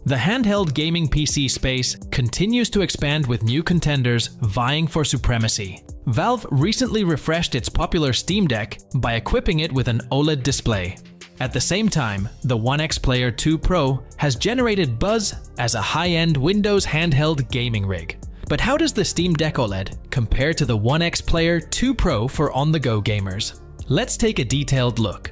The handheld gaming PC space continues to expand with new contenders vying for supremacy. Valve recently refreshed its popular Steam Deck by equipping it with an OLED display. At the same time, the ONEXPLAYER 2 Pro has generated buzz as a high-end Windows handheld gaming rig. But how does the Steam Deck OLED compare to the ONEXPLAYER 2 Pro for on-the-go gamers? Let's take a detailed look.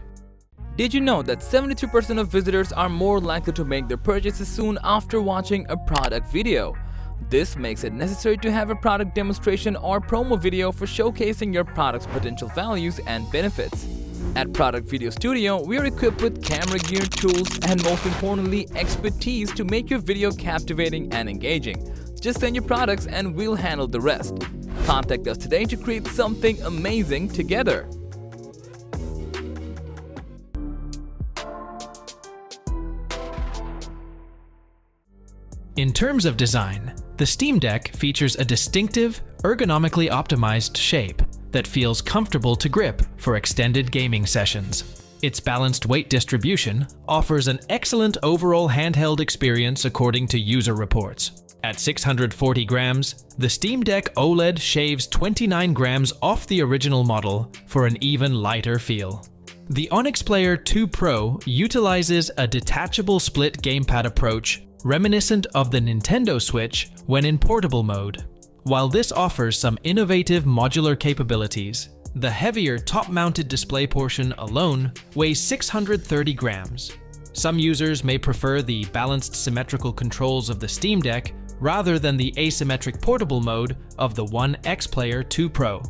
Did you know that 73% of visitors are more likely to make their purchases soon after watching a product video? This makes it necessary to have a product demonstration or promo video for showcasing your product's potential values and benefits. At Product Video Studio, we are equipped with camera gear, tools, and most importantly, expertise to make your video captivating and engaging. Just send your products and we'll handle the rest. Contact us today to create something amazing together. In terms of design, the Steam Deck features a distinctive, ergonomically optimized shape that feels comfortable to grip for extended gaming sessions. Its balanced weight distribution offers an excellent overall handheld experience according to user reports. At 640 grams, the Steam Deck OLED shaves 29 grams off the original model for an even lighter feel. The ONEXPLAYER 2 Pro utilizes a detachable split gamepad approach reminiscent of the Nintendo Switch when in portable mode. While this offers some innovative modular capabilities, the heavier top-mounted display portion alone weighs 630 grams. Some users may prefer the balanced symmetrical controls of the Steam Deck rather than the asymmetric portable mode of the ONEXPLAYER 2 Pro.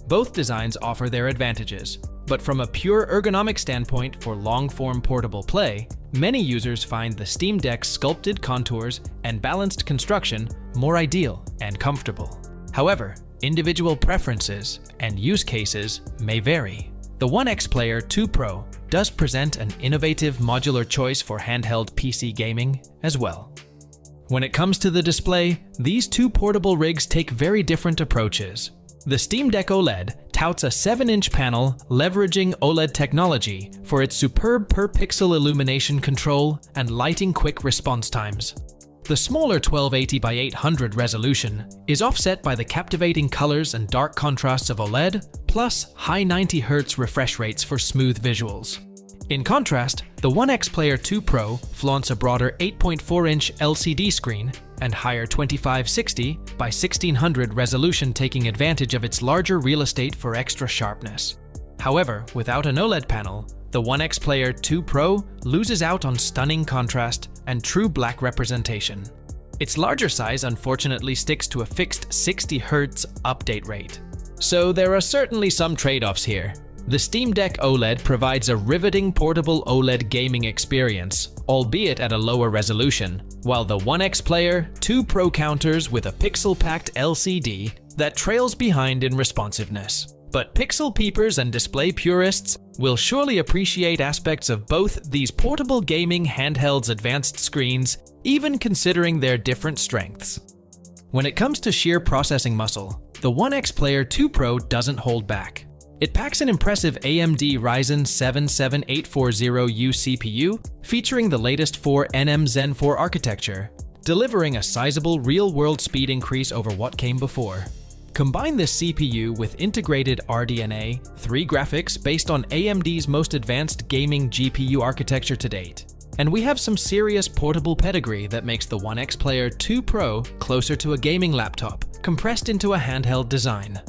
Both designs offer their advantages, but from a pure ergonomic standpoint for long-form portable play, many users find the Steam Deck's sculpted contours and balanced construction more ideal and comfortable. However, individual preferences and use cases may vary. The ONEXPLAYER 2 Pro does present an innovative modular choice for handheld PC gaming as well. When it comes to the display, these two portable rigs take very different approaches. The Steam Deck OLED touts a 7-inch panel leveraging OLED technology for its superb per-pixel illumination control and lighting quick response times. The smaller 1280 by 800 resolution is offset by the captivating colors and dark contrasts of OLED, plus high 90 Hz refresh rates for smooth visuals. In contrast, the ONEXPLAYER 2 Pro flaunts a broader 8.4-inch LCD screen and higher 2560 by 1600 resolution, taking advantage of its larger real estate for extra sharpness. However, without an OLED panel, the ONEXPLAYER 2 Pro loses out on stunning contrast and true black representation. Its larger size unfortunately sticks to a fixed 60 Hz update rate. So there are certainly some trade-offs here. The Steam Deck OLED provides a riveting portable OLED gaming experience, albeit at a lower resolution, while the ONEXPLAYER 2 Pro counters with a pixel-packed LCD that trails behind in responsiveness. But pixel peepers and display purists will surely appreciate aspects of both these portable gaming handhelds' advanced screens, even considering their different strengths. When it comes to sheer processing muscle, the ONEXPLAYER 2 Pro doesn't hold back. It packs an impressive AMD Ryzen 7 7840U CPU featuring the latest 4nm Zen 4 architecture, delivering a sizable real-world speed increase over what came before. Combine this CPU with integrated RDNA 3 graphics based on AMD's most advanced gaming GPU architecture to date, and we have some serious portable pedigree that makes the ONEXPLAYER 2 Pro closer to a gaming laptop, compressed into a handheld design.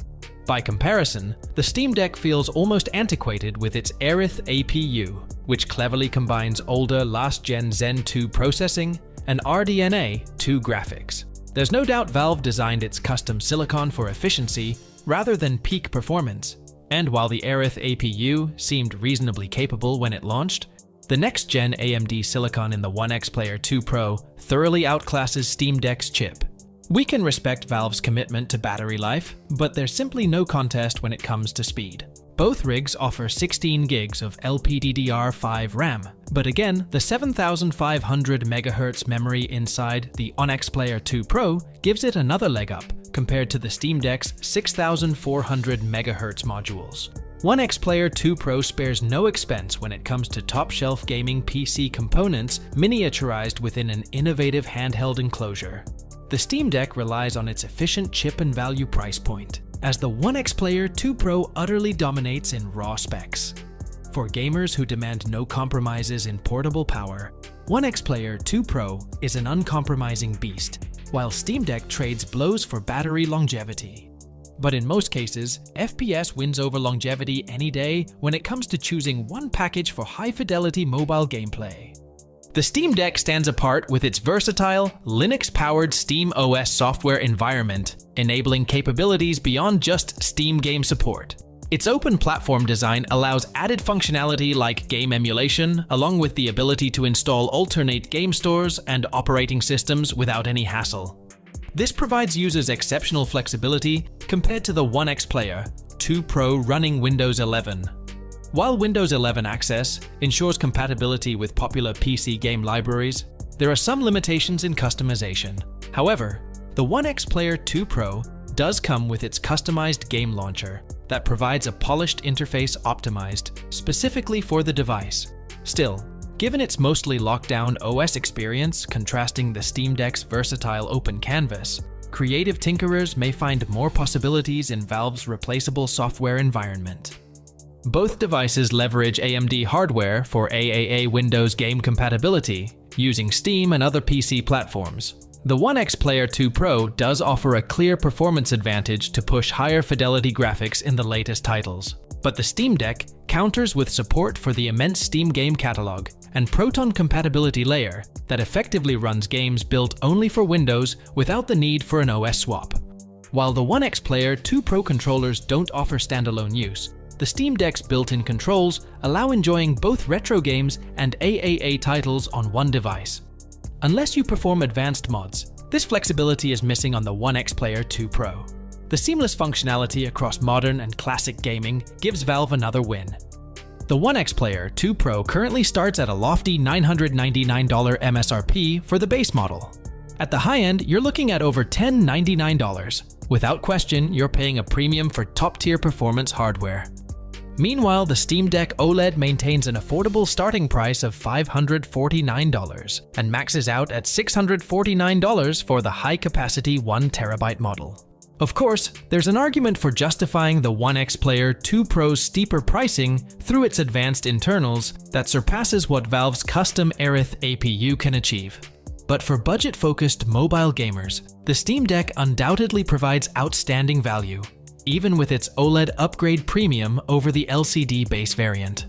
By comparison, the Steam Deck feels almost antiquated with its Aerith APU, which cleverly combines older last-gen Zen 2 processing and RDNA 2 graphics. There's no doubt Valve designed its custom silicon for efficiency rather than peak performance, and while the Aerith APU seemed reasonably capable when it launched, the next-gen AMD silicon in the ONEXPLAYER 2 Pro thoroughly outclasses Steam Deck's chip. We can respect Valve's commitment to battery life, but there's simply no contest when it comes to speed. Both rigs offer 16 gigs of LPDDR5 RAM, but again, the 7500 MHz memory inside the ONEXPLAYER 2 Pro gives it another leg up compared to the Steam Deck's 6400 MHz modules. ONEXPLAYER 2 Pro spares no expense when it comes to top-shelf gaming PC components miniaturized within an innovative handheld enclosure. The Steam Deck relies on its efficient chip and value price point, as the ONEXPLAYER 2 Pro utterly dominates in raw specs. For gamers who demand no compromises in portable power, ONEXPLAYER 2 Pro is an uncompromising beast, while Steam Deck trades blows for battery longevity. But in most cases, FPS wins over longevity any day when it comes to choosing one package for high-fidelity mobile gameplay. The Steam Deck stands apart with its versatile, Linux-powered Steam OS software environment, enabling capabilities beyond just Steam game support. Its open platform design allows added functionality like game emulation, along with the ability to install alternate game stores and operating systems without any hassle. This provides users exceptional flexibility compared to the ONEXPLAYER 2 Pro running Windows 11. While Windows 11 Access ensures compatibility with popular PC game libraries, there are some limitations in customization. However, the ONEXPLAYER 2 Pro does come with its customized game launcher that provides a polished interface optimized specifically for the device. Still, given its mostly locked-down OS experience contrasting the Steam Deck's versatile open canvas, creative tinkerers may find more possibilities in Valve's replaceable software environment. Both devices leverage AMD hardware for AAA Windows game compatibility, using Steam and other PC platforms. The ONEXPLAYER 2 Pro does offer a clear performance advantage to push higher fidelity graphics in the latest titles, but the Steam Deck counters with support for the immense Steam game catalog and Proton compatibility layer that effectively runs games built only for Windows without the need for an OS swap. While the ONEXPLAYER 2 Pro controllers don't offer standalone use, the Steam Deck's built-in controls allow enjoying both retro games and AAA titles on one device. Unless you perform advanced mods, this flexibility is missing on the ONEXPLAYER 2 Pro. The seamless functionality across modern and classic gaming gives Valve another win. The ONEXPLAYER 2 Pro currently starts at a lofty $999 MSRP for the base model. At the high end, you're looking at over $1,099. Without question, you're paying a premium for top-tier performance hardware. Meanwhile, the Steam Deck OLED maintains an affordable starting price of $549 and maxes out at $649 for the high-capacity 1TB model. Of course, there's an argument for justifying the ONEXPLAYER 2 Pro's steeper pricing through its advanced internals that surpasses what Valve's custom Aerith APU can achieve. But for budget-focused mobile gamers, the Steam Deck undoubtedly provides outstanding value, even with its OLED upgrade premium over the LCD base variant.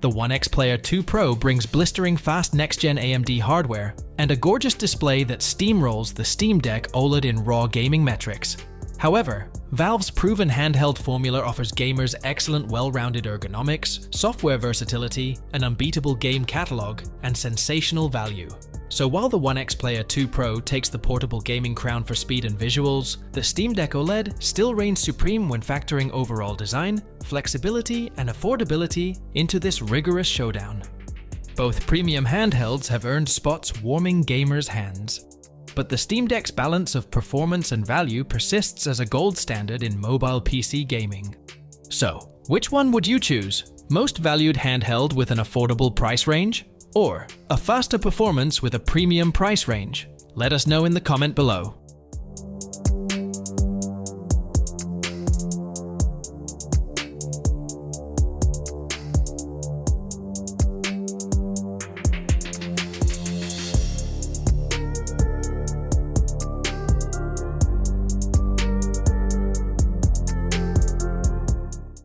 The ONEXPLAYER 2 Pro brings blistering fast next-gen AMD hardware and a gorgeous display that steamrolls the Steam Deck OLED in raw gaming metrics. However, Valve's proven handheld formula offers gamers excellent well-rounded ergonomics, software versatility, an unbeatable game catalog, and sensational value. So while the ONEXPLAYER 2 Pro takes the portable gaming crown for speed and visuals, the Steam Deck OLED still reigns supreme when factoring overall design, flexibility, and affordability into this rigorous showdown. Both premium handhelds have earned spots warming gamers' hands. But the Steam Deck's balance of performance and value persists as a gold standard in mobile PC gaming. So, which one would you choose? Most valued handheld with an affordable price range? Or a faster performance with a premium price range? Let us know in the comment below.